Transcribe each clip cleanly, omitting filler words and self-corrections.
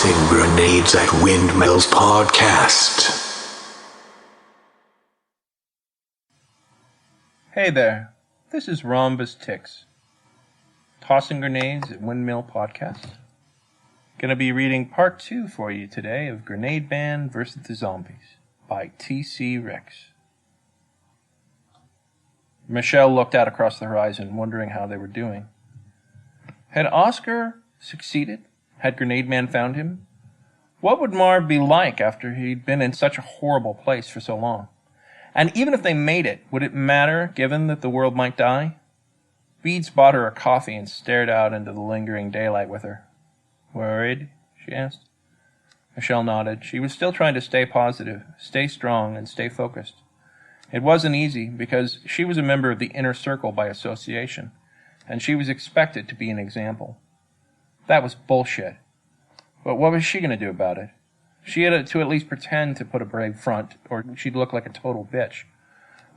Tossing Grenades at Windmills podcast. Hey there, this is Rhombus Ticks. Tossing Grenades at Windmill podcast. Gonna be reading part 2 for you today of Grenademan vs. the Zombies by T.C. Rex. Michelle looked out across the horizon, wondering how they were doing. Had Oscar succeeded? Had Grenademan found him? What would Marv be like after he'd been in such a horrible place for so long? And even if they made it, would it matter, given that the world might die? Beads bought her a coffee and stared out into the lingering daylight with her. Worried? She asked. Michelle nodded. She was still trying to stay positive, stay strong, and stay focused. It wasn't easy, because she was a member of the inner circle by association, and she was expected to be an example. That was bullshit. But what was she going to do about it? She had to at least pretend to put a brave front, or she'd look like a total bitch.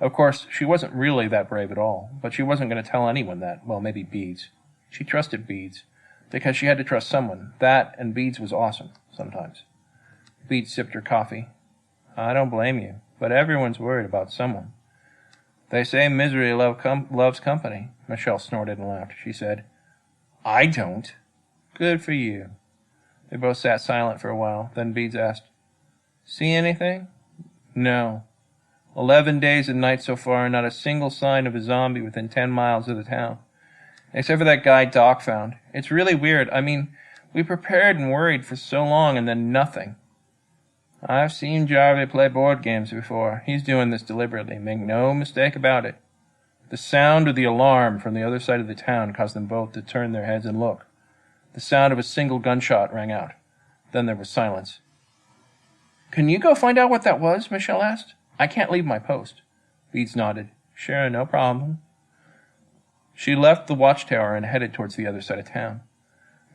Of course, she wasn't really that brave at all, but she wasn't going to tell anyone that. Well, maybe Beads. She trusted Beads, because she had to trust someone. That and Beads was awesome, sometimes. Beads sipped her coffee. I don't blame you, but everyone's worried about someone. They say misery loves company. Michelle snorted and laughed. She said, I don't. Good for you. They both sat silent for a while. Then Beads asked, See anything? No. 11 days and nights so far, and not a single sign of a zombie within 10 miles of the town. Except for that guy Doc found. It's really weird. I mean, we prepared and worried for so long, and then nothing. I've seen Jarvie play board games before. He's doing this deliberately. Make no mistake about it. The sound of the alarm from the other side of the town caused them both to turn their heads and look. The sound of a single gunshot rang out. Then there was silence. Can you go find out what that was? Michelle asked. I can't leave my post. Beads nodded. Sure, no problem. She left the watchtower and headed towards the other side of town.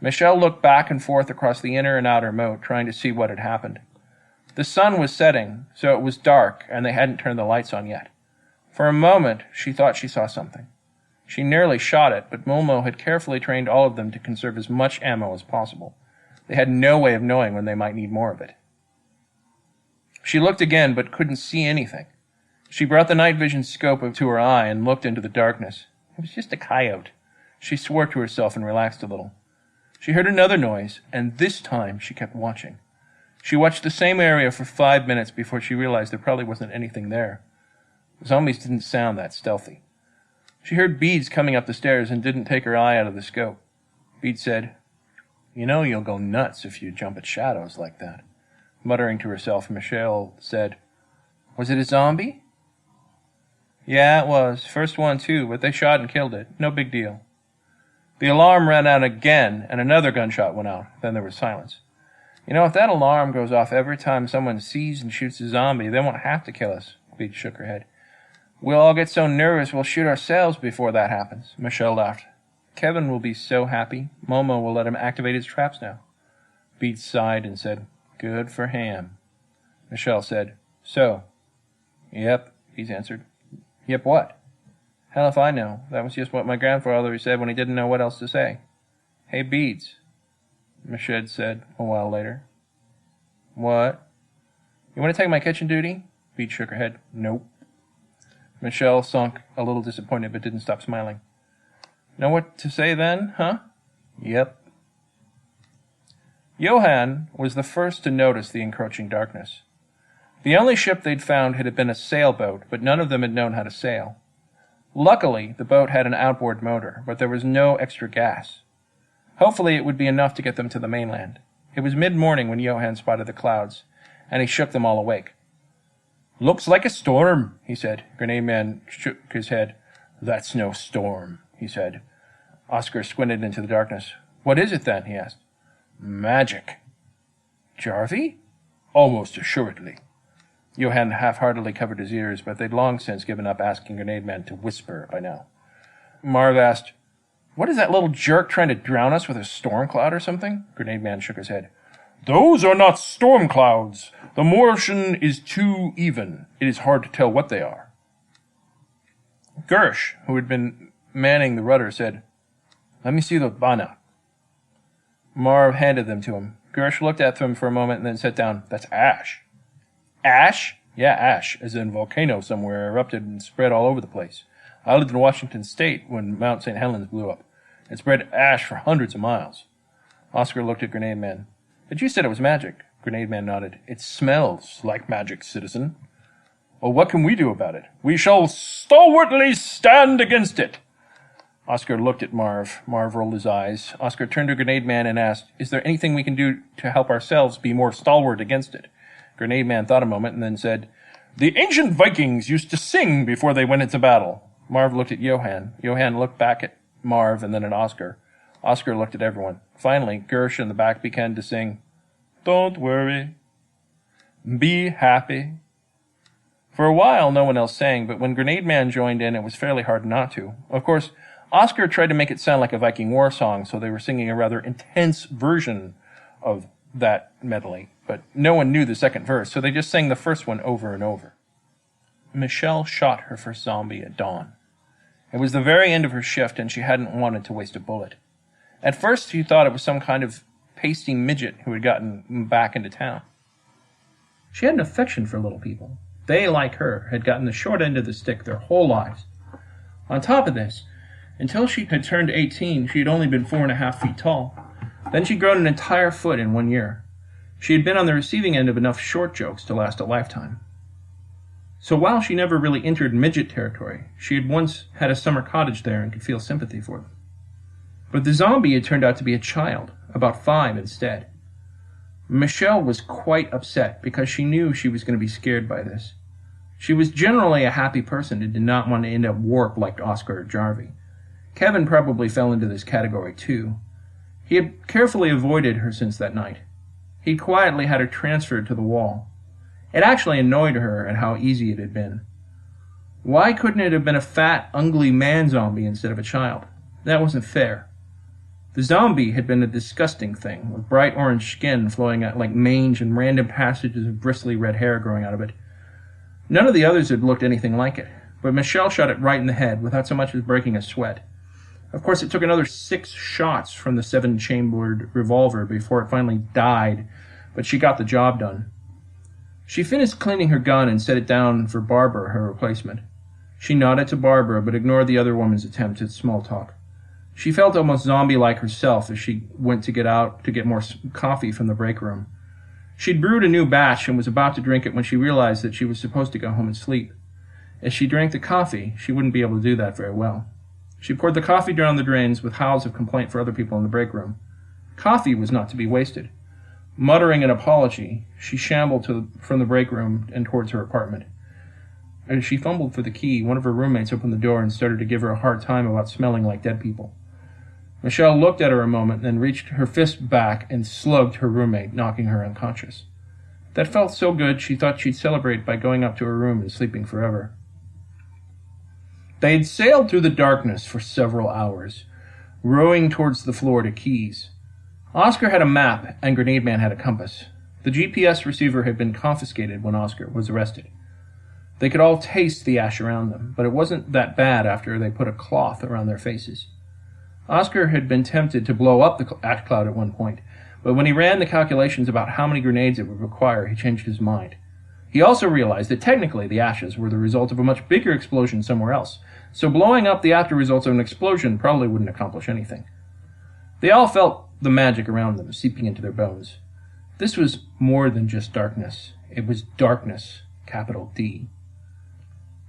Michelle looked back and forth across the inner and outer moat, trying to see what had happened. The sun was setting, so it was dark, and they hadn't turned the lights on yet. For a moment, she thought she saw something. She nearly shot it, but Momo had carefully trained all of them to conserve as much ammo as possible. They had no way of knowing when they might need more of it. She looked again, but couldn't see anything. She brought the night vision scope to her eye and looked into the darkness. It was just a coyote. She swore to herself and relaxed a little. She heard another noise, and this time she kept watching. She watched the same area for 5 minutes before she realized there probably wasn't anything there. Zombies didn't sound that stealthy. She heard Beads coming up the stairs and didn't take her eye out of the scope. Beads said, You know you'll go nuts if you jump at shadows like that. Muttering to herself, Michelle said, Was it a zombie? Yeah, it was. First one, too, but they shot and killed it. No big deal. The alarm ran out again, and another gunshot went out. Then there was silence. You know, if that alarm goes off every time someone sees and shoots a zombie, they won't have to kill us. Beads shook her head. We'll all get so nervous we'll shoot ourselves before that happens. Michelle laughed. Kevin will be so happy. Momo will let him activate his traps now. Beads sighed and said, Good for him. Michelle said, So? Yep, Beads answered. Yep, what? Hell if I know. That was just what my grandfather said when he didn't know what else to say. Hey, Beads, Michelle said a while later. What? You want to take my kitchen duty? Beads shook her head. Nope. Michelle sunk a little disappointed, but didn't stop smiling. Know what to say then, huh? Yep. Johann was the first to notice the encroaching darkness. The only ship they'd found had been a sailboat, but none of them had known how to sail. Luckily, the boat had an outboard motor, but there was no extra gas. Hopefully it would be enough to get them to the mainland. It was mid-morning when Johann spotted the clouds, and he shook them all awake. Looks like a storm, he said. Grenademan shook his head. That's no storm, he said. Oscar squinted into the darkness. What is it then? He asked. Magic. Jarvie? Almost assuredly. Johann half-heartedly covered his ears, but they'd long since given up asking Grenademan to whisper by now. Marv asked, What is that little jerk trying to drown us with a storm cloud or something? Grenademan shook his head. Those are not storm clouds. The motion is too even. It is hard to tell what they are. Gersh, who had been manning the rudder, said, Let me see the bana. Marv handed them to him. Gersh looked at them for a moment and then sat down. That's ash. Ash? Yeah, ash, as in volcano somewhere erupted and spread all over the place. I lived in Washington State when Mount St. Helens blew up. It spread ash for hundreds of miles. Oscar looked at Grenademan. But you said it was magic. Grenademan nodded. It smells like magic, citizen. Well, what can we do about it? We shall stalwartly stand against it. Oscar looked at Marv. Marv rolled his eyes. Oscar turned to Grenademan and asked, is there anything we can do to help ourselves be more stalwart against it? Grenademan thought a moment and then said, the ancient Vikings used to sing before they went into battle. Marv looked at Johann. Johann looked back at Marv and then at Oscar. Oscar looked at everyone. Finally, Gersh in the back began to sing, don't worry. Be happy. For a while, no one else sang, but when Grenademan joined in, it was fairly hard not to. Of course, Oscar tried to make it sound like a Viking war song, so they were singing a rather intense version of that medley, but no one knew the second verse, so they just sang the first one over and over. Michelle shot her first zombie at dawn. It was the very end of her shift, and she hadn't wanted to waste a bullet. At first, she thought it was some kind of pasty midget who had gotten back into town. She had an affection for little people. They, like her, had gotten the short end of the stick their whole lives. On top of this, until she had turned 18, she had only been 4.5 feet tall. Then she'd grown an entire foot in 1 year. She had been on the receiving end of enough short jokes to last a lifetime. So while she never really entered midget territory, she had once had a summer cottage there and could feel sympathy for them. But the zombie had turned out to be a child, about 5 instead. Michelle was quite upset because she knew she was going to be scared by this. She was generally a happy person and did not want to end up warped like Oscar or Jarvie. Kevin probably fell into this category too. He had carefully avoided her since that night. He'd quietly had her transferred to the wall. It actually annoyed her at how easy it had been. Why couldn't it have been a fat, ugly man zombie instead of a child? That wasn't fair. The zombie had been a disgusting thing, with bright orange skin flowing out like mange and random passages of bristly red hair growing out of it. None of the others had looked anything like it, but Michelle shot it right in the head without so much as breaking a sweat. Of course, it took another 6 shots from the 7-chambered revolver before it finally died, but she got the job done. She finished cleaning her gun and set it down for Barbara, her replacement. She nodded to Barbara, but ignored the other woman's attempt at small talk. She felt almost zombie-like herself as she went to get out to get more coffee from the break room. She'd brewed a new batch and was about to drink it when she realized that she was supposed to go home and sleep. As she drank the coffee, she wouldn't be able to do that very well. She poured the coffee down the drains with howls of complaint for other people in the break room. Coffee was not to be wasted. Muttering an apology, she shambled from the break room and towards her apartment. As she fumbled for the key, one of her roommates opened the door and started to give her a hard time about smelling like dead people. Michelle looked at her a moment, then reached her fist back and slugged her roommate, knocking her unconscious. That felt so good she thought she'd celebrate by going up to her room and sleeping forever. They had sailed through the darkness for several hours, rowing towards the Florida Keys. Oscar had a map and Grenademan had a compass. The GPS receiver had been confiscated when Oscar was arrested. They could all taste the ash around them, but it wasn't that bad after they put a cloth around their faces. Oscar had been tempted to blow up the ash cloud at one point, but when he ran the calculations about how many grenades it would require, he changed his mind. He also realized that technically the ashes were the result of a much bigger explosion somewhere else, so blowing up the after results of an explosion probably wouldn't accomplish anything. They all felt the magic around them seeping into their bones. This was more than just darkness. It was darkness, capital D.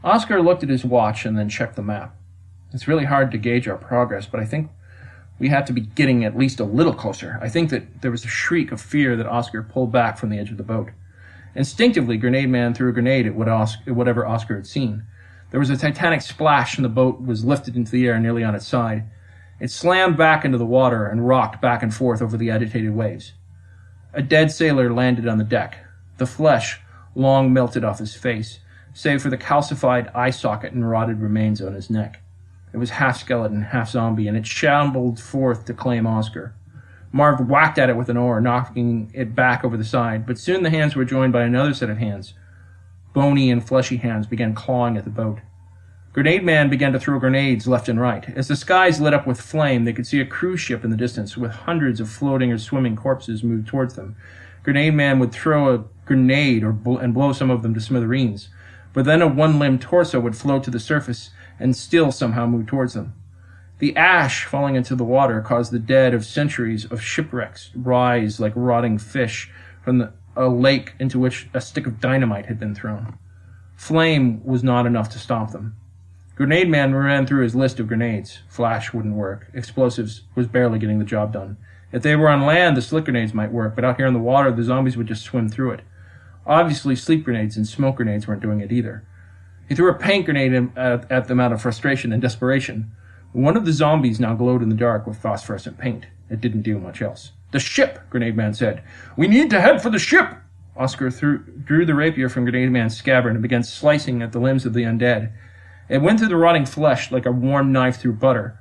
Oscar looked at his watch and then checked the map. It's really hard to gauge our progress, but I think we have to be getting at least a little closer. I think that there was a shriek of fear that Oscar pulled back from the edge of the boat. Instinctively, Grenademan threw a grenade at whatever Oscar had seen. There was a titanic splash and the boat was lifted into the air nearly on its side. It slammed back into the water and rocked back and forth over the agitated waves. A dead sailor landed on the deck. The flesh long melted off his face, save for the calcified eye socket and rotted remains on his neck. It was half skeleton, half zombie, and it shambled forth to claim Oscar. Marv whacked at it with an oar, knocking it back over the side, but soon the hands were joined by another set of hands. Bony and fleshy hands began clawing at the boat. Grenademan began to throw grenades left and right. As the skies lit up with flame, they could see a cruise ship in the distance with hundreds of floating or swimming corpses move towards them. Grenademan would throw a grenade and blow some of them to smithereens, but then a one-limbed torso would float to the surface and still somehow move towards them. The ash falling into the water caused the dead of centuries of shipwrecks rise like rotting fish from a lake into which a stick of dynamite had been thrown. Flame was not enough to stop them. Grenademan ran through his list of grenades. Flash wouldn't work. Explosives was barely getting the job done. If they were on land, the slick grenades might work, but out here in the water, the zombies would just swim through it. Obviously, sleep grenades and smoke grenades weren't doing it either. He threw a paint grenade at them out of frustration and desperation. One of the zombies now glowed in the dark with phosphorescent paint. It didn't do much else. "The ship," Grenademan said. "We need to head for the ship." Oscar drew the rapier from Grenademan's scabbard and began slicing at the limbs of the undead. It went through the rotting flesh like a warm knife through butter.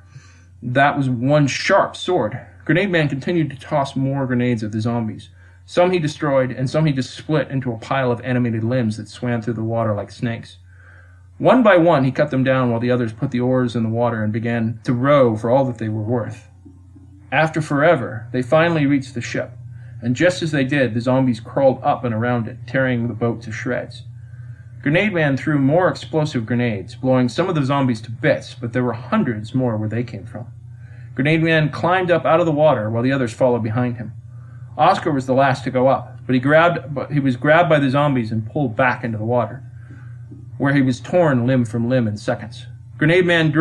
That was one sharp sword. Grenademan continued to toss more grenades at the zombies. Some he destroyed, and some he just split into a pile of animated limbs that swam through the water like snakes. One by one, he cut them down while the others put the oars in the water and began to row for all that they were worth. After forever, they finally reached the ship, and just as they did, the zombies crawled up and around it, tearing the boat to shreds. Grenademan threw more explosive grenades, blowing some of the zombies to bits, but there were hundreds more where they came from. Grenademan climbed up out of the water while the others followed behind him. Oscar was the last to go up, but he was grabbed by the zombies and pulled back into the water, where he was torn limb from limb in seconds. Grenademan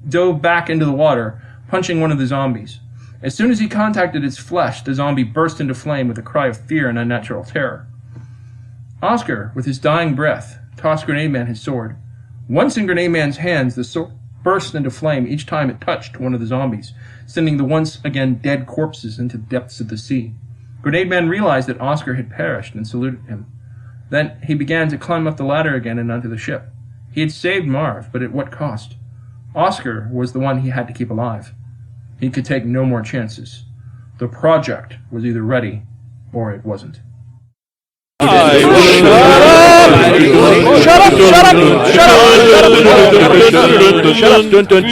dove back into the water, punching one of the zombies. As soon as he contacted its flesh, the zombie burst into flame with a cry of fear and unnatural terror. Oscar, with his dying breath, tossed Grenademan his sword. Once in Grenademan's hands, the sword burst into flame each time it touched one of the zombies, sending the once again dead corpses into the depths of the sea. Grenademan realized that Oscar had perished and saluted him. Then he began to climb up the ladder again and onto the ship. He had saved Marv, but at what cost? Oscar was the one he had to keep alive. He could take no more chances. The project was either ready or it wasn't.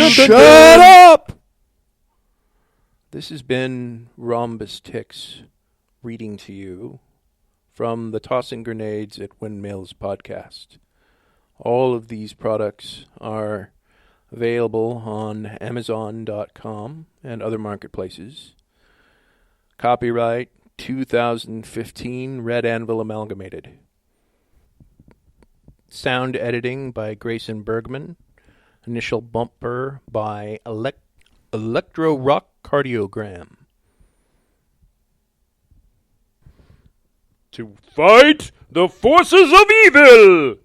Shut up! This has been Rhombus Ticks reading to you from the Tossing Grenades at Windmills podcast. All of these products are available on Amazon.com and other marketplaces. Copyright 2015 Red Anvil Amalgamated. Sound editing by Greyson Bergmann. Initial bumper by Electro Rock Cardiogram. To fight the forces of evil!